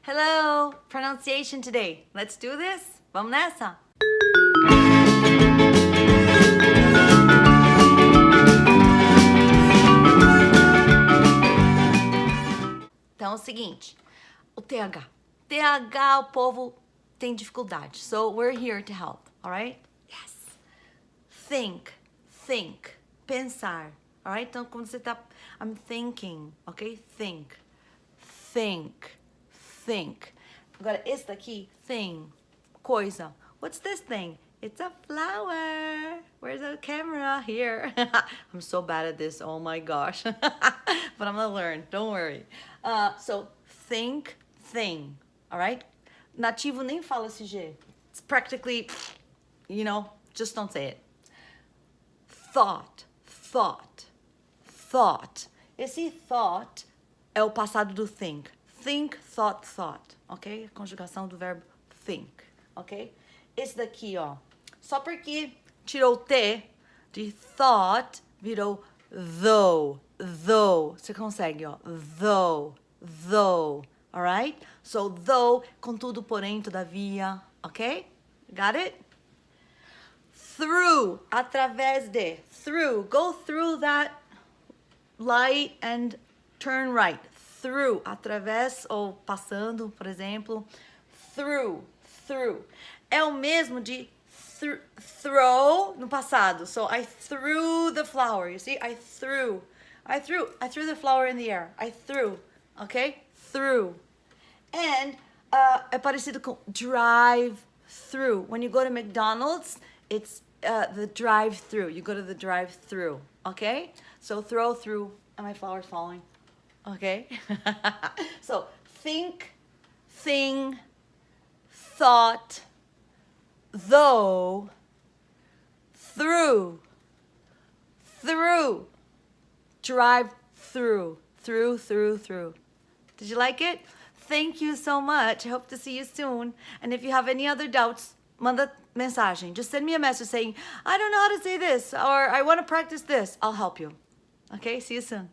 Hello, pronunciation today. Let's do this? Vamos nessa? Então é o seguinte, o TH. TH, o povo tem dificuldade. So we're here to help, alright? Yes. Think. Pensar, alright? Então quando você tá, I'm thinking, ok? Think. Agora esse daqui, thing, coisa. What's this thing? It's a flower. Where's the camera? Here. I'm so bad at this. Oh my gosh. But I'm gonna learn. Don't worry. So think, thing. All right? Nativo nem fala esse G. It's practically, you know, just don't say it. Thought. Esse thought é o passado do think. Think, thought. Ok? A conjugação do verbo think. Ok? Esse daqui, ó. Só porque tirou o T de thought, virou though. Você consegue, ó. Though. Alright? So, though, contudo, porém, todavia. Ok? Got it? Through, através de. Through. Go through that light and turn right. Through, através ou passando, por exemplo. Through. É o mesmo de throw no passado. So I threw the flower. You see? I threw the flower in the air. I threw. Okay? Through. And é parecido com drive through. When you go to McDonald's, it's the drive through. You go to the drive through. Okay? So throw through. And my flower's falling. Okay? So think, thing, thought, though, through, drive through. Did you like it? Thank you so much. I hope to see you soon. And if you have any other doubts, manda mensagem. Just send me a message saying, I don't know how to say this, or I want to practice this. I'll help you. Okay? See you soon.